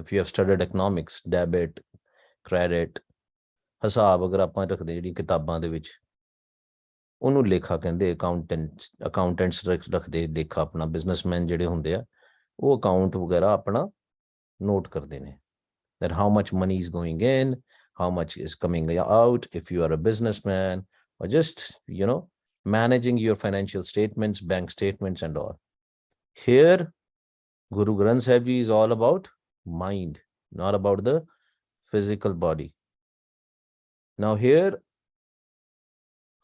If you have studied economics, debit, credit, ਹਿਸਾਬ ਅਗਰ ਆਪਾਂ ਰੱਖਦੇ ਜਿਹੜੀ ਕਿਤਾਬਾਂ ਦੇ ਵਿੱਚ, ਉਹਨੂੰ ਲੇਖਾ ਕਹਿੰਦੇ। ਅਕਾਊਂਟੈਂਟਸ ਰੱਖਦੇ ਲੇਖਾ ਆਪਣਾ। ਬਿਜ਼ਨਸਮੈਨ ਜਿਹੜੇ ਹੁੰਦੇ ਆ ਉਹ ਅਕਾਊਂਟ ਵਗੈਰਾ ਆਪਣਾ ਨੋਟ ਕਰਦੇ ਨੇ, that how much money is going in, how much is coming out. If you are a businessman or just, managing your financial statements, bank statements and all. Here, Guru Granth Sahib Ji is all about mind, not about the physical body. Now here,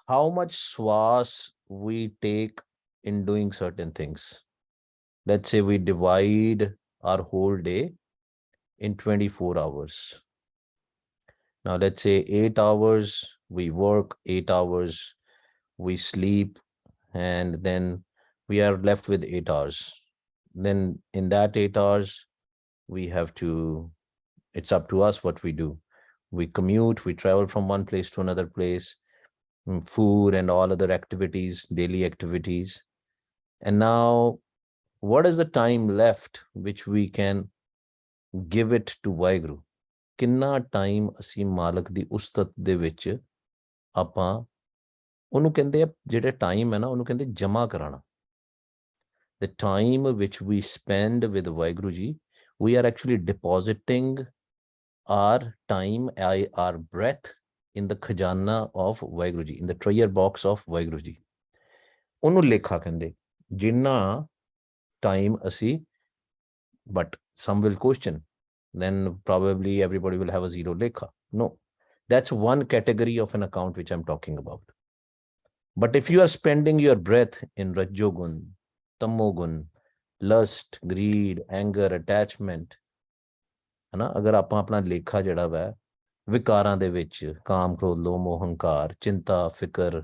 how much swas we take in doing certain things. Let's say we divide our whole day in 24 hours. Now let's say 8 hours we work, 8 hours we sleep, and then we are left with 8 hours. Then in that 8 hours, we have to, it's up to us what we do. We commute, we travel from one place to another place, food and all other activities, daily activities. And now, what is the time left which we can give it to Vaheguru? ਕਿੰਨਾ time ਅਸੀਂ ਮਾਲਕ ਦੀ ਉਸਤਤ ਦੇ ਵਿੱਚ ਆਪਾਂ, ਉਹਨੂੰ ਕਹਿੰਦੇ ਆ ਜਿਹੜਾ ਟਾਈਮ ਹੈ ਨਾ, ਉਹਨੂੰ ਕਹਿੰਦੇ ਜਮਾ ਕਰਾਣਾ। The time which we spend with Vaheguru Ji, we are actually depositing our time, our breath in the khajana of Vaheguru Ji, in the treasure box of Vaheguru Ji. ਉਹਨੂੰ ਲੇਖਾ ਕਹਿੰਦੇ। ਜਿੰਨਾ ਟਾਈਮ ਅਸੀਂ, but some will question, then probably everybody will have a zero lekha. No, that's one category of an account which I'm talking about. But if you are spending your breath in Rajogun, Tamogun, lust, greed, anger, attachment, है ना, अगर आप अपना लेखा जड़ा वै विकारां दे विच, काम, क्रोध, लोभ, मोह, हंकार, चिंता, फिकर,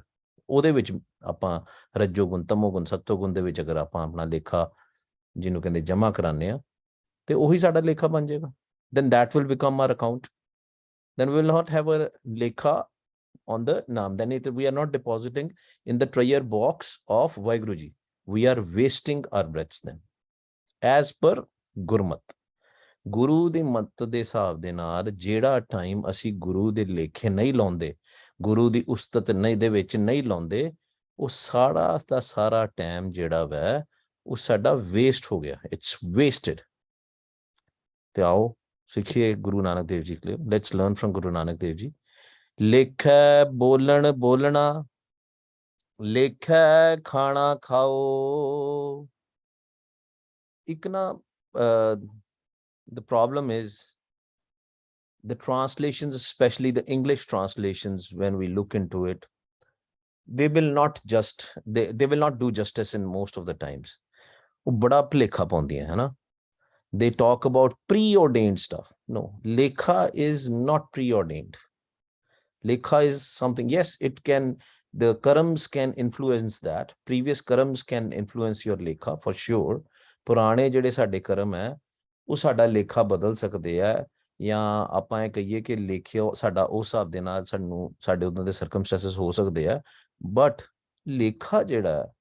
ਉਹਦੇ ਵਿੱਚ ਆਪਾਂ ਰੱਜੋਗੁਣ, ਤਮੋਗੁਣ, ਸਤੋਗੁਣ ਦੇ ਵਿੱਚ ਅਗਰ ਆਪਾਂ ਆਪਣਾ ਲੇਖਾ ਜਿਹਨੂੰ ਕਹਿੰਦੇ ਜਮਾ ਕਰਾਉਂਦੇ ਆ, ਤੇ ਉਹੀ ਸਾਡਾ ਲੇਖਾ ਬਣ ਜਾਏਗਾ। then that will become our account. Then we will not have a lekha on the naam. Then we are not depositing in the treasure box of Vaheguru Ji. We are wasting our breaths then. As per Gurmat, ਗੁਰੂ ਦੀ ਮੱਤ ਦੇ ਹਿਸਾਬ ਦੇ ਨਾਲ ਜਿਹੜਾ time ਅਸੀਂ ਗੁਰੂ ਦੇ ਲੇਖੇ ਨਹੀਂ ਲਾਉਂਦੇ, ਗੁਰੂ ਦੀ ਉਸਤਤ ਨਹੀਂ ਦੇ ਵਿੱਚ ਨਹੀਂ ਲਾਉਂਦੇ, ਉਹ ਸਾਰਾ ਦਾ ਸਾਰਾ ਟਾਈਮ ਜਿਹੜਾ ਵੈ ਉਹ ਸਾਡਾ ਵੇਸਟ ਹੋ ਗਿਆ। It's wasted. ਤੇ ਆਓ ਸਿੱਖੀਏ ਗੁਰੂ ਨਾਨਕ ਦੇਵ ਜੀ ਕੋਲੋਂ। Let's learn firm Guru Nanak Dev ji. ਲੇਖੈ ਬੋਲਣ ਬੋਲਣਾ, ਲੇਖੈ ਖਾਣਾ ਖਾਓ। ਇੱਕ ਨਾ the problem is the translations, especially the English translations, when we look into it, they will not do justice in most of the times. ਉਹ ਬੜਾ ਭੁਲੇਖਾ ਪਾਉਂਦੀਆਂ ਹੈ ਨਾ। They talk about preordained stuff. No, lekha is not preordained. Lekha is something, yes, it can, the karams can influence that. Previous karams can influence your lekha for sure. ਪੁਰਾਣੇ ਜਿਹੜੇ ਸਾਡੇ ਕਰਮ ਹੈ ਉਹ ਸਾਡਾ ਲੇਖਾ ਬਦਲ ਸਕਦੇ ਆ, ਜਾਂ ਆਪਾਂ ਇਹ ਕਹੀਏ ਕਿ ਲੇਖਿਆ ਸਾਡਾ ਉਸ ਹਿਸਾਬ ਦੇ ਨਾਲ ਸਾਡੇ ਉਦਾਂ ਦੇ ਸਰਕਮਸਟੈਂਸਸ ਹੋ ਸਕਦੇ ਆ। ਬਟ ਲੇਖਾ ਜਿਹੜਾ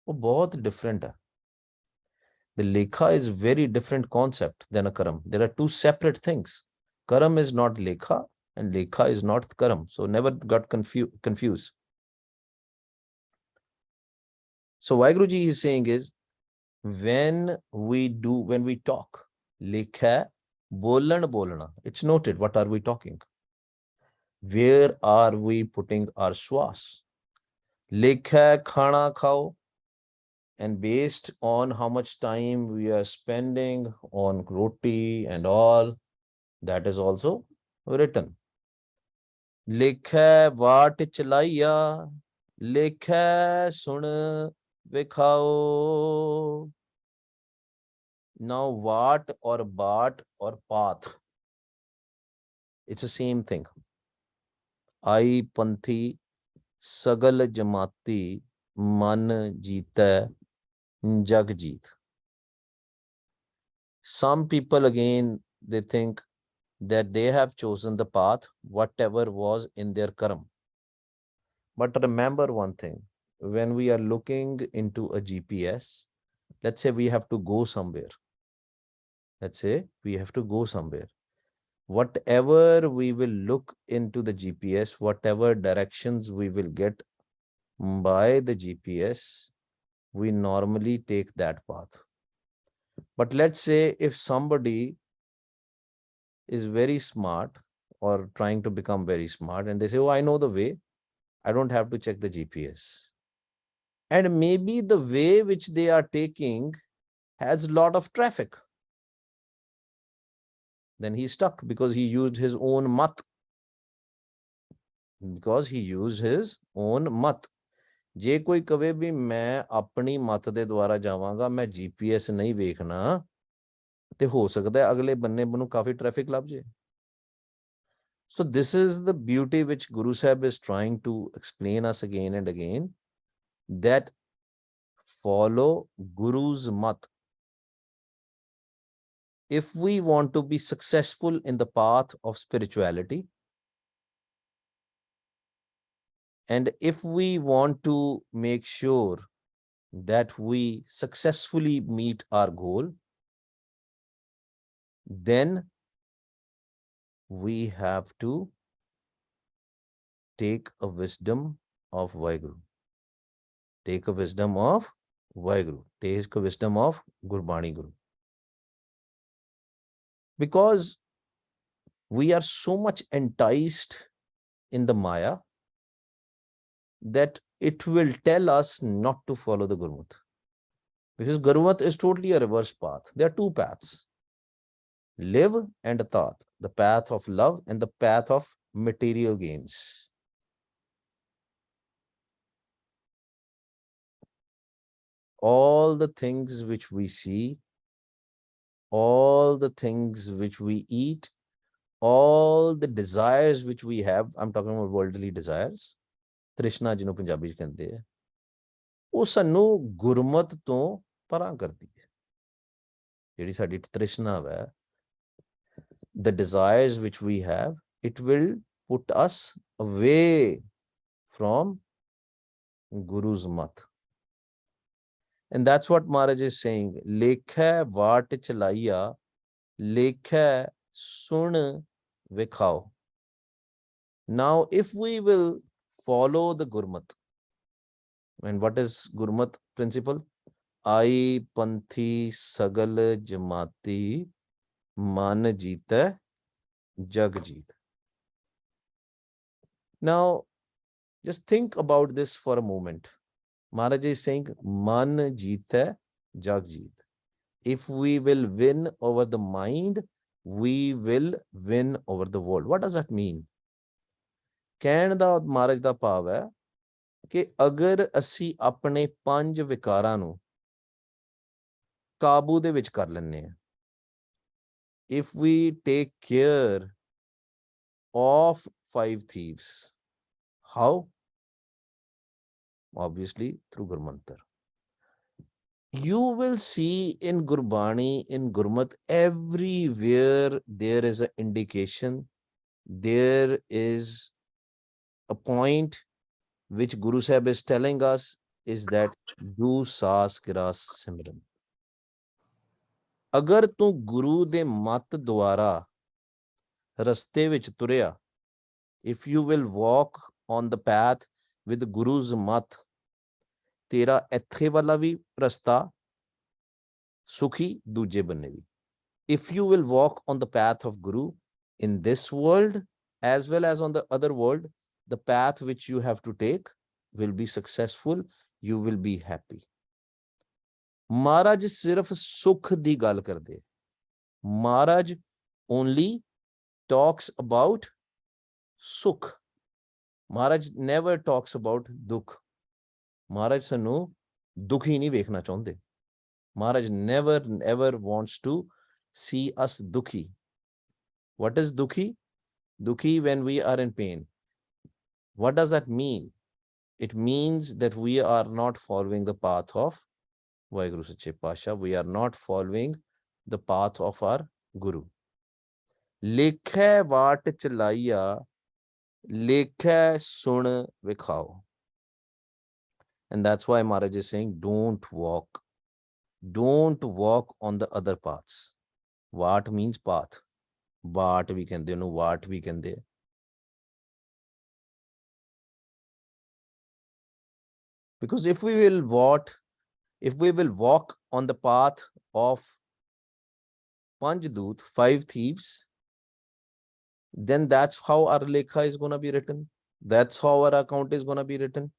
ਉਹ ਬਹੁਤ ਡਿਫਰੈਂਟ ਹੈ। The lekha is very different concept than a karam. There are two separate things. Karam is not lekha and lekha is not karam. So never got confused. So Vaheguru Ji is saying is, when we talk, lekha bolan bolana, it's noted what are we talking, where are we putting our swas. Lekha khana khao, and based on how much time we are spending on roti and all, that is also written. Lekha vaat chalaiya, lekha sun vikhao. Now vaat or baat or path, it's the same thing. Ai panthi sagal jamati man jeeta Jagjit. Some people again, they think that they have chosen the path, whatever was in their karam. But remember one thing, when we are looking into a GPS, let's say we have to go somewhere, Let's say we have to go somewhere. Whatever we will look into the GPS, whatever directions we will get by the GPS, we normally take that path. But let's say if somebody is very smart or trying to become very smart and they say, oh, I know the way, I don't have to check the GPS. And maybe the way which they are taking has a lot of traffic. Then he's stuck because he used his own mat. Because he used his own mat. ਜੇ ਕੋਈ ਕਵੇ ਵੀ ਮੈਂ ਆਪਣੀ ਮਤ ਦੇ ਦੁਆਰਾ ਜਾਵਾਂਗਾ, ਮੈਂ GPS ਨਹੀਂ ਵੇਖਣਾ, ਤੇ ਹੋ ਸਕਦਾ ਅਗਲੇ ਬੰਨੇ ਮੈਨੂੰ ਕਾਫੀ ਟ੍ਰੈਫਿਕ ਲੱਭ ਜੇ. So this is the beauty which Guru Sahib is trying to explain us again and again, that follow Guru's mat. If we want to be successful in the path of spirituality, and if we want to make sure that we successfully meet our goal, then we have to take a wisdom of Vaheguru. Take a wisdom of Vaheguru. Take a wisdom of Gurbani Guru. Because we are so much enticed in the Maya that it will tell us not to follow the Gurmat. Because Gurmat is totally a reverse path. There are two paths. Live and Tat, the path of love and the path of material gains. All the things which we see, all the things which we eat, all the desires which we have, I'm talking about worldly desires, Trishna ਜਿਹਨੂੰ ਪੰਜਾਬੀ ਚ ਕਹਿੰਦੇ ਆ, ਉਹ ਸਾਨੂੰ ਗੁਰਮਤ ਤੋਂ ਪਰਾਂ ਕਰਦੀ ਹੈ. ਜਿਹੜੀ ਸਾਡੀ ਤ੍ਰਿਸ਼ਨਾ ਹੈ, the desires which we have, it will put us away from Guru's mat. And that's what Maharaj is saying. Lekha vaat chalaiya, lekha sun vikhao. Now, if we will follow the Gurmat, and what is Gurmat principle? Ai panthi sagal jamati man jeeta jag jeet. Now, just think about this for a moment. Maharaj is saying, man jeeta jag jeet. If we will win over the mind, we will win over the world. What does that mean? ਕਹਿਣ ਦਾ ਮਹਾਰਾਜ ਦਾ ਭਾਵ ਹੈ ਕਿ ਅਗਰ ਅਸੀਂ ਆਪਣੇ ਪੰਜ ਵਿਕਾਰਾਂ ਨੂੰ ਕਾਬੂ ਦੇ ਵਿੱਚ ਕਰ ਲੈਂਦੇ ਹਾਂ, if we take care of five thieves, how? Obviously through Gurmantar. You will see in Gurbani, in Gurmat, everywhere there is an indication, there is a point which Guru Sahib is telling us, is that do saas kiras simran. ਅਗਰ ਤੂੰ ਗੁਰੂ ਦੇ ਮਤ ਦੁਆਰਾ ਰਸਤੇ ਵਿੱਚ ਤੁਰਿਆ, if you will walk on the path with Guru's mat, ਤੇਰਾ ਇੱਥੇ ਵਾਲਾ ਵੀ ਰਸਤਾ ਸੁਖੀ, ਦੂਜੇ ਬੰਨੇ ਵੀ. If you will walk on the path of Guru in this world as well as on the other world, the path which you have to take will be successful, you will be happy. Maharaj sirf sukh di gal karde. Maharaj only talks about sukh. Maharaj never talks about dukh. Maharaj sanu dukhi nahi vekhna chaਹੁੰਦੇ. Maharaj never ever wants to see us dukhi. What is dukhi? Dukhi when we are in pain. What does that mean? It means that we are not following the path of Vaheguru Sache Pasha. We are not following the path of our Guru. Lekha vaat chalaiya, lekha sun vikhao. And that's why Maharaj is saying, don't walk on the other paths. Vaat means path. Vaat ਵੀ ਕਹਿੰਦੇ ਉਹਨੂੰ, vaat ਵੀ ਕਹਿੰਦੇ ਆ. Because if we will walk on the path of Panjdoot, 5 thieves, then that's how our lekha is going to be written. That's how our account is going to be written.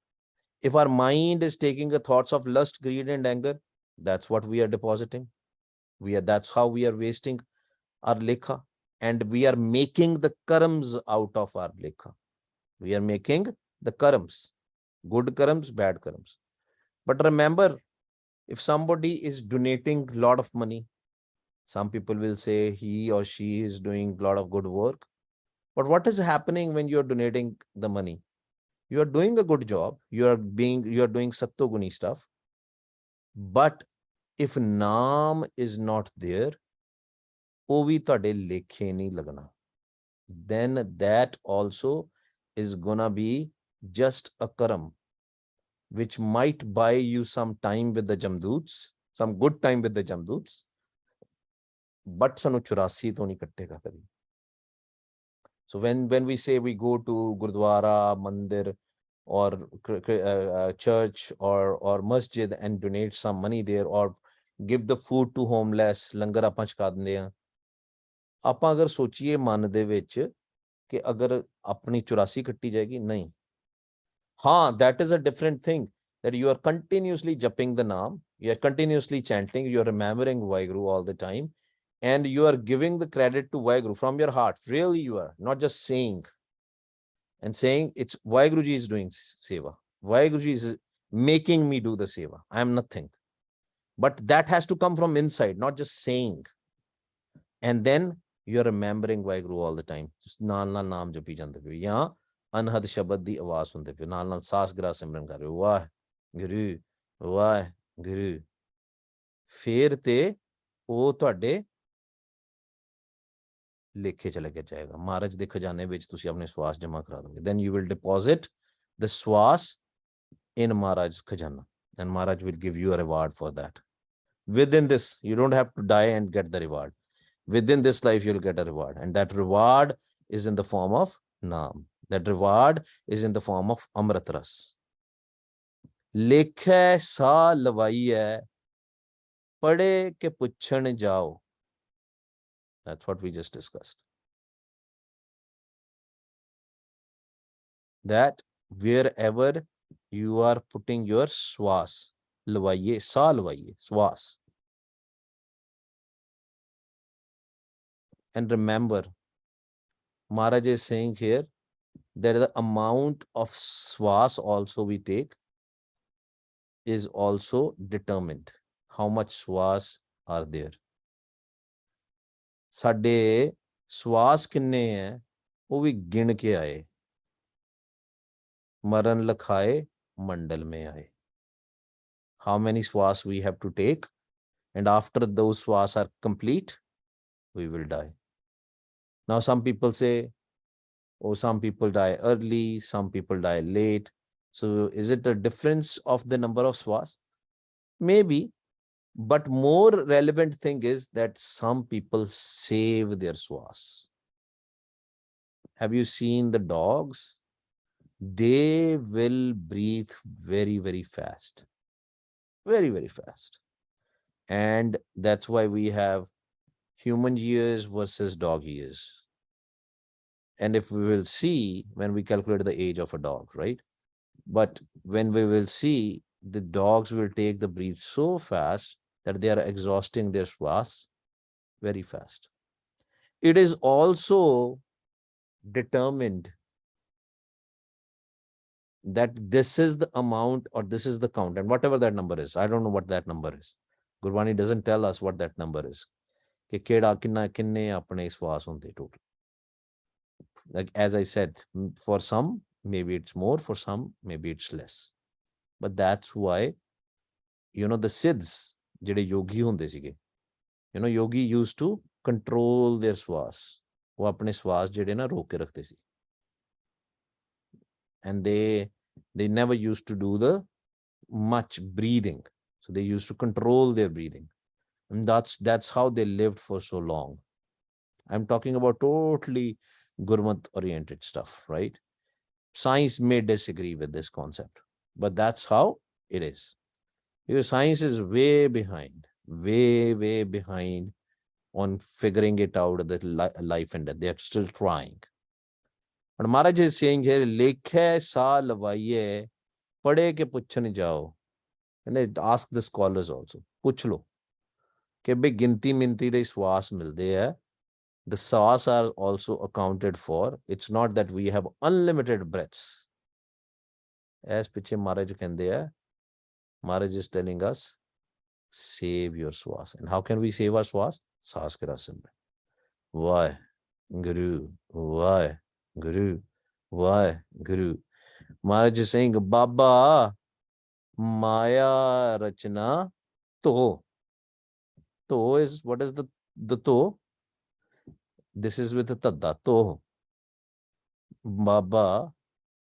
If our mind is taking the thoughts of lust, greed, and anger, that's what we are depositing. That's how we are wasting our lekha, and we are making the karms out of our lekha. We are making the karms, good karms, bad karms. But remember, if somebody is donating a lot of money, some people will say he or she is doing a lot of good work. But what is happening when you're donating the money? You are doing a good job. You are doing sattoguni stuff. But if naam is not there, ਉਹ ਵੀ ਤੁਹਾਡੇ ਲੇਖੇ ਨਹੀਂ ਲੱਗਣਾ. Then that also is gonna be just a karam, which might buy you some time with the Jamdoots, some good time with the Jamdoots, but ਸਾਨੂੰ 84 ਤੋਂ ਨਹੀਂ ਕੱਟੇਗਾ ਕਦੀ. So when we say we go to Gurdwara, Mandir, or church or masjid and donate some money there, or give the food to homeless, ਲੰਗਰ ਆਪਾਂ ਛਕਾ ਦਿੰਦੇ ਆ. ਆਪਾਂ ਅਗਰ ਸੋਚੀਏ ਮਨ ਦੇ ਵਿੱਚ ਕਿ ਅਗਰ ਆਪਣੀ 84 ਕੱਟੀ ਜਾਏਗੀ, ਨਹੀਂ. ਹਾਂ, that is a different thing, that you are continuously japping the naam, you are continuously chanting, you are remembering Vaheguru all the time, and you are giving the credit to Vaheguru from your heart. Really, you are not just saying it's Vaheguru ji is doing seva. Vaheguru ji is making me do the seva. I am nothing. But that has to come from inside, not just saying. And then you are remembering Vaheguru all the time. ਨਾਲ ਨਾਲ ਨਾਮ ਜਪੀ ਜਾਂਦੇ ਪਿਓ, ਜਾਂ ਅਨਹਦ ਸ਼ਬਦ ਦੀ ਆਵਾਜ਼ ਸੁਣਦੇ ਪਿਓ, ਨਾਲ ਨਾਲ ਸਾਸ ਗਰਾ ਸਿਮਰਨ ਕਰ ਰਹੇ ਹੋ, ਵਾਹਿਗੁਰੂ ਵਾਹਿਗੁਰੂ. ਫੇਰ ਤੇ ਉਹ ਤੁਹਾਡੇ ਲੇਖੇ ਚ ਲੱਗਿਆ ਜਾਏਗਾ. ਮਹਾਰਾਜ ਦੇ ਖਜ਼ਾਨੇ ਵਿੱਚ ਤੁਸੀਂ ਆਪਣੇ ਸਵਾਸ ਜਮਾ ਕਰਾ ਦੋਗੇ. Then you will deposit the swas in Maharaj's khajana, and Maharaj will give you a reward for that. Within this, you don't have to die and get the reward. Within this life, you'll get a reward, and that reward is in the form of naam. That reward is in the form of amrit ras. Lekha sa lavaiye pade ke puchhan jao. That's what we just discussed. That wherever you are putting your swas, lavaiye, sa lavaiye, swas. And remember, Maharaj is saying here that the amount of swas also we take is also determined. How much swas are there? ਸਾਡੇ ਸਵਾਸ ਕਿੰਨੇ ਹੈ ਉਹ ਵੀ ਗਿਣ ਕੇ ਆਏ. ਮਰਨ ਲਖਾਏ ਮੰਡਲ ਮੇ ਆਏ. How many swas we have to take, and after those swas are complete, we will die. Now some people say, oh, some people die early, some people die late. So is it a difference of the number of swas? Maybe. But more relevant thing is that some people save their swas. Have you seen the dogs? They will breathe very, very fast. Very, very fast. And that's why we have human years versus dog years. And if we will see, when we calculate the age of a dog, right? But when we will see, the dogs will take the breath so fast that they are exhausting their swas very fast. It is also determined that this is the amount, or this is the count, and whatever that number is, I don't know what that number is. Gurbani doesn't tell us what that number is. Like as I said, for some maybe it's more, for some maybe it's less. But that's why, the Siddhs, ਜਿਹੜੇ ਯੋਗੀ ਹੁੰਦੇ ਸੀਗੇ, yogi used to control their swas. ਉਹ ਆਪਣੇ ਸਵਾਸ ਜਿਹੜੇ ਨਾ ਰੋਕ ਕੇ ਰੱਖਦੇ ਸੀ. And they never used to do the much breathing. So they used to control their breathing. And that's how they lived for so long. I'm talking about totally Gurmat oriented stuff, right? Science may disagree with this concept, but that's how it is. Because science is way behind on figuring it out, the life and death. They're still trying. And Maharaj is saying here, Lekha sa lavaiye, pade ke puchhan jao. And they ask the scholars also, puch lo, ke bhai ginti minti de swas milde hai. The swas are also accounted for. It's not that we have unlimited breaths. As piche Maharaj kende hai, Maharaj is telling us, save your swas. And how can we save our swas? Saas ke rasim mein. Why? Guru. Why? Guru. Why? Guru. Maharaj is saying, Baba, Maya Rachna To. To is, what is the To? This is with the Tadda. To. Baba,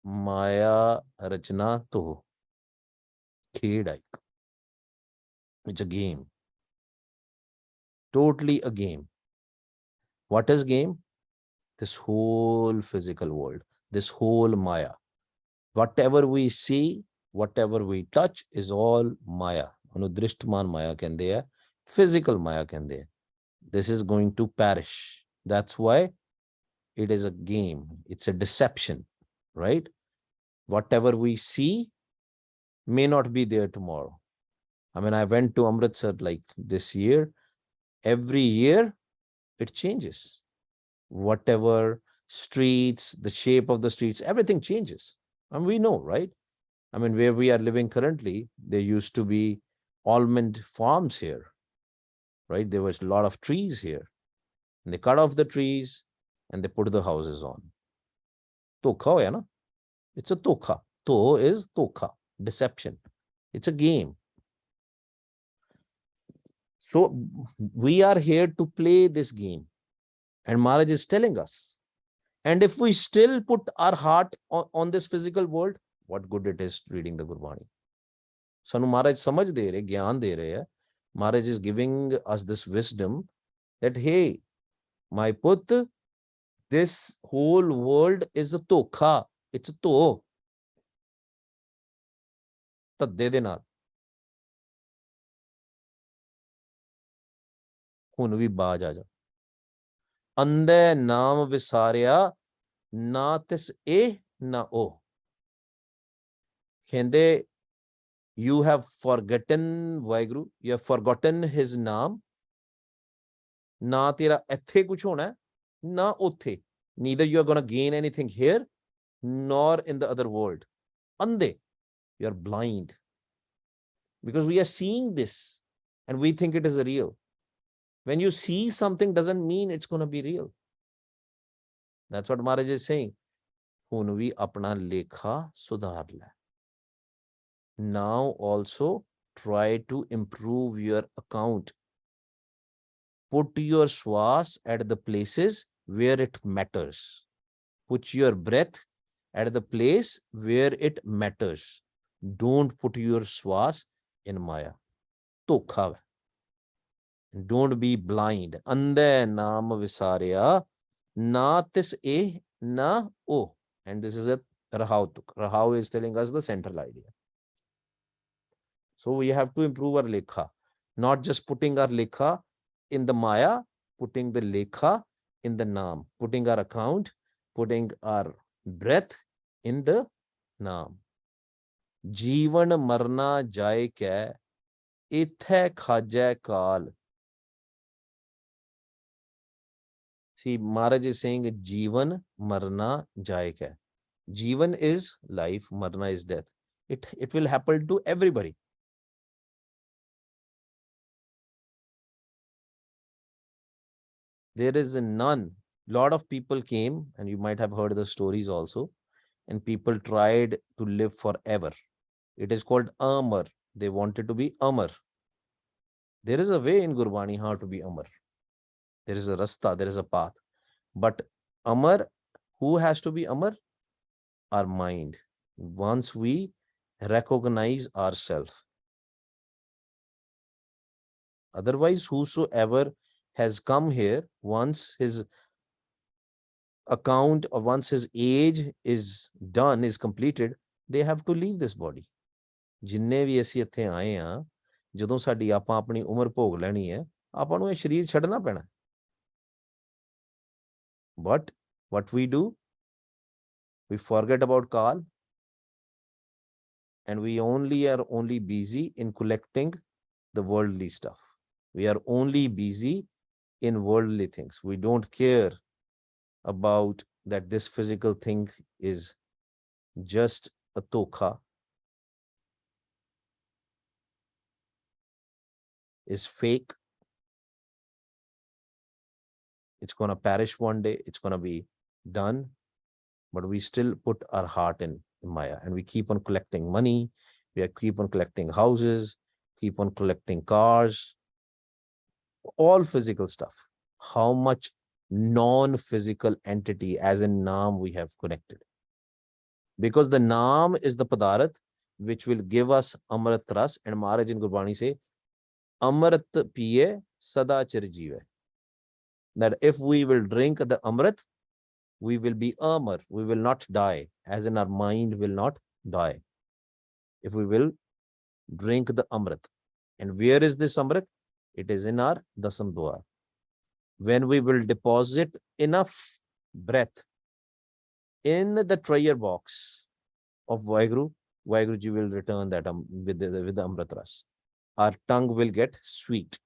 Maya Rachna To. Khedaik. It's a game. Totally a game. What is game? This whole physical world. This whole Maya. Whatever we see, whatever we touch is all Maya. Anudrishtman Maya kende hai. Physical Maya kende hai. This is going to perish. That's why it is a game. It's a deception, right? Whatever we see may not be there tomorrow. I mean, I went to Amritsar like this year. Every year it changes. Whatever streets, the shape of the streets, everything changes. And we know, right? I mean, where we are living currently, there used to be almond farms here, right? There was a lot of trees here. And they cut off the trees and they put the houses on. Tokha hoya na? It's a tokha. To is tokha, deception. It's a game. So we are here to play this game. And Maharaj is telling us. And if we still put our heart on this physical world, what good it is reading the Gurbani. Sanu Maharaj samajh de rahe, gyan de rahe hai. Maharaj is giving us this wisdom that, hey, my put, this whole world is a tokha. It's a to. Tadde de naal. Hun vi baaj aa ja. Ande naam visarya, na tis eh na o. Kende, you have forgotten Vaheguru, you have forgotten his name. Na tera ਇੱਥੇ ਕੁਝ ਹੋਣਾ ਹੈ, na ਉੱਥੇ. Neither you are going to gain anything here, nor in the other world. Ande, you are blind. Because we are seeing this, and we think it is real. When you see something, doesn't mean it's going to be real. That's what Maharaj is saying. Hun vi apna lekha sudhar le. Now also try to improve your account. Put your swas at the places where it matters. Put your breath at the place where it matters. Don't put your swas in Maya. Tokha. Don't be blind. Ande naam visarya, na tis eh, na o. And this is a Rahau. Rahau is telling us the central idea. So we have to improve our Lekha. Not just putting our Lekha in the Maya, putting the Lekha in the Naam. Putting our account, putting our breath in the Naam. Jeevan marna jai kya, ithe khajai kal. See, Maharaj is saying Jeevan marna jai kya. Jeevan is life, marna is death. It will happen to everybody. There is none. Lot of people came, and you might have heard the stories also, and people tried to live forever. It is called Amar. They wanted to be Amar. There is a way in Gurbani how to be Amar. There is a rasta, there is a path. But Amar, who has to be Amar? Our mind. Once we recognize ourselves. Otherwise, whosoever has come here, once his account or once his age is done, is completed, they have to leave this body. ਜਿੰਨੇ ਵੀ ਅਸੀਂ ਇੱਥੇ ਆਏ ਆ, ਜਦੋਂ ਸਾਡੀ ਆਪਾਂ ਆਪਣੀ ਉਮਰ ਭੋਗ ਲੈਣੀ ਹੈ, ਆਪਾਂ ਨੂੰ ਇਹ ਸਰੀਰ ਛੱਡਣਾ ਪੈਣਾ. But what we do, we forget about Kal, and we are only busy in collecting the worldly stuff. We are only busy in worldly things. We don't care about that this physical thing is just a tokha, is fake. It's going to perish one day. It's going to be done. But we still put our heart in Maya, and we keep on collecting money. We keep on collecting houses, keep on collecting cars, all physical stuff. How much non-physical entity as in Naam we have connected? Because the Naam is the Padarat which will give us Amrit Ras, and Maharaj in Gurbani say, Amrit piye sada chirjive. That if we will drink the Amrit, we will be Amar, we will not die, as in our mind will not die. If we will drink the Amrit. And where is this Amrit? It is in our Dasam Dwar. When we will deposit enough breath in the treasure box of Vaheguru, Vaheguruji will return that with the Amrit Ras. Our tongue will get sweet.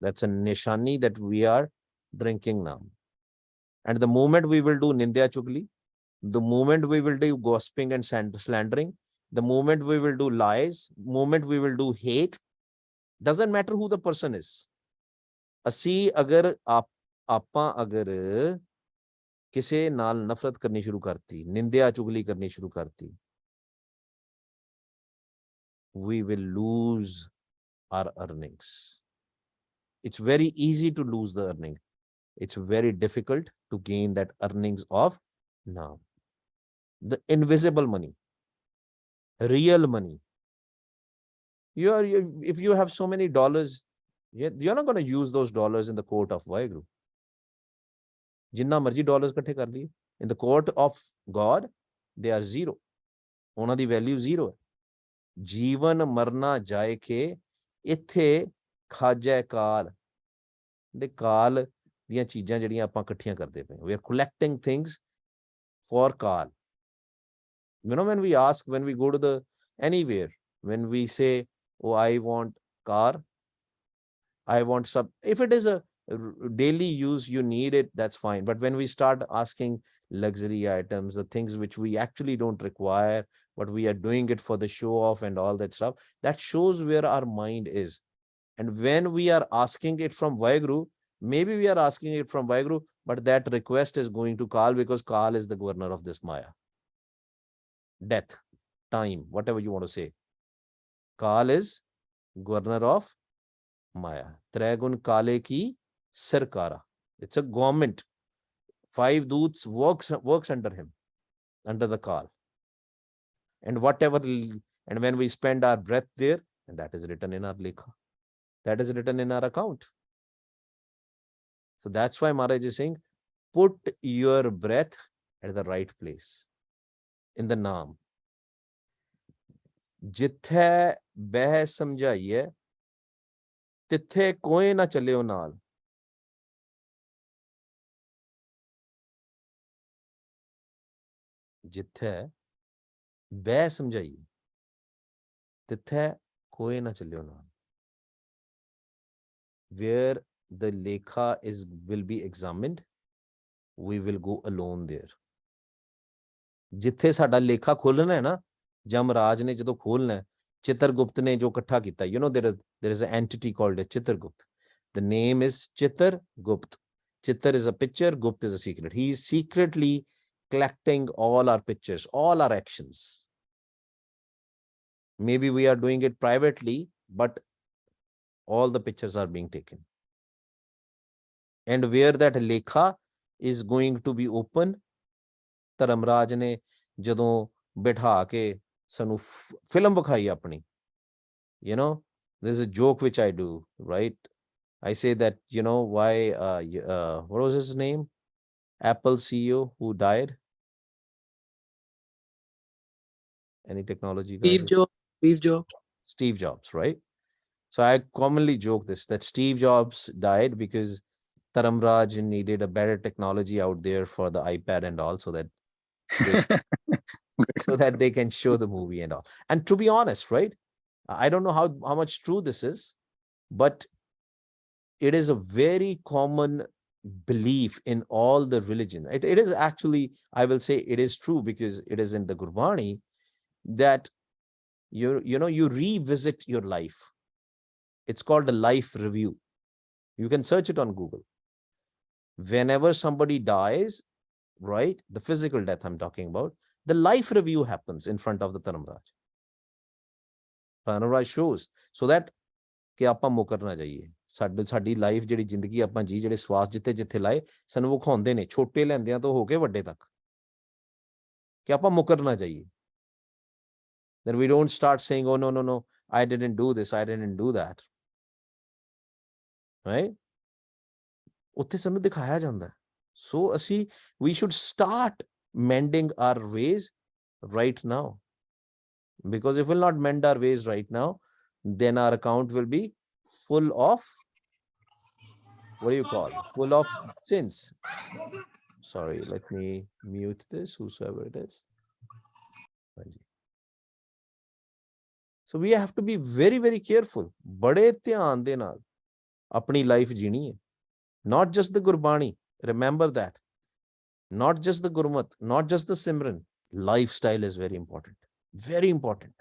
That's a nishani that we are drinking now. And the moment we will do Nindya Chugli, the moment we will do gossiping and slandering, the moment we will do lies, moment we will do hate, doesn't matter who the person is. ਅਸੀਂ ਅਗਰ ਆਪਾਂ ਅਗਰ ਕਿਸੇ ਨਾਲ ਨਫ਼ਰਤ ਕਰਨੀ ਸ਼ੁਰੂ ਕਰਤੀ, ਨਿੰਦਿਆ ਚੁਗਲੀ ਕਰਨੀ ਸ਼ੁਰੂ ਕਰਤੀ, we will lose our earnings. It's very easy to lose the earning. It's very difficult to gain that earnings of now. The invisible money, real money. If you have so many dollars, you're not going to use those dollars in the court of Vaheguru. Jinna marji dollars kathe kar liye. In the court of God, they are zero. Ona di value zero. Jeevan marna jaye ke ithe khajay kaal. The kaal ਦੀਆਂ ਚੀਜ਼ਾਂ ਜਿਹੜੀਆਂ ਆਪਾਂ ਇਕੱਠੀਆਂ ਕਰਦੇ ਪਏ. We are collecting things for Kal. You know, when we ask, when we go to the anywhere, when we say, oh, I want car, I want stuff. If it is a daily use, you need it, that's fine. But when we start asking luxury items, the things which we actually don't require, but we are doing it for the show off and all that stuff, that shows where our mind is. And when we are asking it from Vaheguru, maybe we are asking it from Vaheguru, but that request is going to Kal, because Kal is the governor of this Maya. Death, time, whatever you want to say. Kal is governor of Maya. Traigun Kale ki Sarkara. It's a government. 5 Doots works under him, under the Kal. And whatever, and when we spend our breath there, and that is written in our Lekha. That is written in our account. So that's why Maharaj is saying, put your breath at the right place, in the Naam. Jithe beh samjhaiye, tithe koi na chaleo naal. Jithe beh samjhaiye, tithe koi na chaleo naal. Where the Lekha will be examined, we will go alone there. ਜਿੱਥੇ ਸਾਡਾ ਲੇਖਾ ਖੋਲਣਾ ਹੈ ਨਾ, ਜਮਰਾਜ ਨੇ ਜਦੋਂ ਖੋਲਣਾ ਹੈ, ਚਿਤਰਗੁਪਤ ਨੇ ਜੋ ਇਕੱਠਾ ਕੀਤਾ, you know, there is an entity called a Chitragupt. The name is Chitragupt. Chitr is a picture, Gupt is a secret. He is secretly collecting all our pictures, all our actions. Maybe we are doing it privately, but all the pictures are being taken. And where that Lekha is going to be open, Dharmraj ਨੇ ਜਦੋਂ ਬਿਠਾ ਕੇ ਸਾਨੂੰ film ਵਿਖਾਈ ਆਪਣੀ, you know, There's a joke which I do, right? I say that, why, what was his name? Apple CEO who died? Any technology Steve guys? Jobs. Steve Jobs. Steve Jobs, right? So I commonly joke this, that Steve Jobs died because Taramraj needed a better technology out there for the iPad and all, so that they they can show the movie and all. And to be honest, right? I don't know how much true this is, but it is a very common belief in all the religion. It is actually, I will say it is true because it is in the Gurbani that you revisit your life. It's called a life review. You can search it on Google. Whenever somebody dies, right, the physical death I'm talking about, the life review happens in front of the Taramraj. Taramraj shows so that ਕਿ ਆਪਾਂ ਮੁਕਰ ਨਾ ਜਾਈਏ, ਸਾਡੀ life ਜਿਹੜੀ ਜ਼ਿੰਦਗੀ ਆਪਾਂ ਜੀ, ਜਿਹੜੇ ਸਵਾਸ ਜਿੱਥੇ ਜਿੱਥੇ ਲਾਏ, ਸਾਨੂੰ ਵਿਖਾਉਂਦੇ ਨੇ ਛੋਟੇ ਲੈਂਦਿਆਂ ਤੋਂ ਹੋ ਕੇ ਵੱਡੇ ਤੱਕ, ਕਿ ਆਪਾਂ ਮੁਕਰ ਨਾ ਜਾਈਏ. Then we don't start saying, oh no, I didn't do this, I didn't do that, right? ਉੱਥੇ ਸਾਨੂੰ ਦਿਖਾਇਆ ਜਾਂਦਾ. So ਅਸੀਂ we should start mending our ways right now, because if we'll not mend our ways right now, then our account will be full of, what do you call, full of sins. Sorry, let me mute this, whosoever it is. So we have to be very, very careful. बड़े ध्यान दे नाल अपनी life जीनी है. Not just the Gurbani. Remember that. Not just the Gurmat, not just the Simran. Lifestyle is very important. Very important.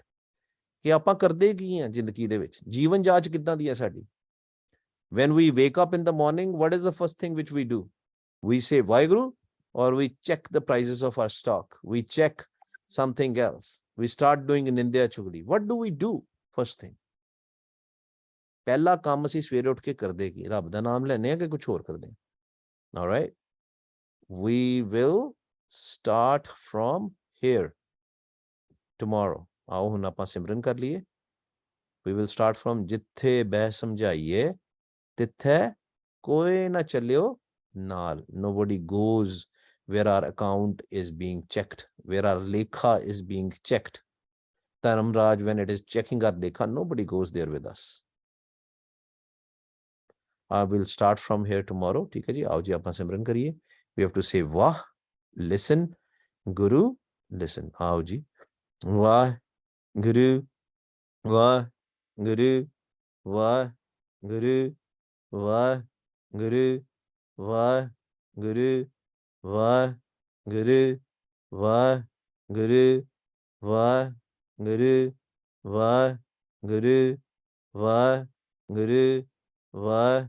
ਕਿ ਆਪਾਂ ਕਰਦੇ ਕੀ ਹਾਂ ਜ਼ਿੰਦਗੀ ਦੇ ਵਿੱਚ, ਜੀਵਨ ਜਾਂਚ ਕਿੱਦਾਂ ਦੀ ਹੈ ਸਾਡੀ. When we wake up in the morning, what is the first thing which we do? We say Vaheguru, or we check the prices of our stock. We check something else. We start doing Nindya Chugli. What do we do? First thing. ਪਹਿਲਾ ਕੰਮ ਅਸੀਂ ਸਵੇਰੇ ਉੱਠ ਕੇ ਕਰਦੇ ਕੀ, ਰੱਬ ਦਾ ਨਾਮ ਲੈਣੇ ਆ ਕਿ ਕੁਝ ਹੋਰ ਕਰਦੇ ਹਾਂ. All right. We will start from here tomorrow. ਆਓ ਹੁਣ ਆਪਾਂ ਸਿਮਰਨ ਕਰ ਲਈਏ. We will start from ਜਿੱਥੇ ਬਹਿ ਸਮਝਾਈਏ ਤਿੱਥੇ ਕੋਈ ਨਾ ਚੱਲਿਓ ਨਾਲ. Nobody goes where our account is being checked, where our lekha is being checked. Taramraj, when it is checking our lekha, nobody goes there with us. I will start from here tomorrow. ठीक है जी, आओ जी आप सिमरन करिए. We have to say Wah, listen, Guru, listen. आओ जी. Wah, Guru, Wah, Guru, Wah, Guru, Wah, Guru, Wah, Guru, Wah, Guru, Wah, Guru, Wah, Guru, Wah, Guru, Wah, Guru, Wah,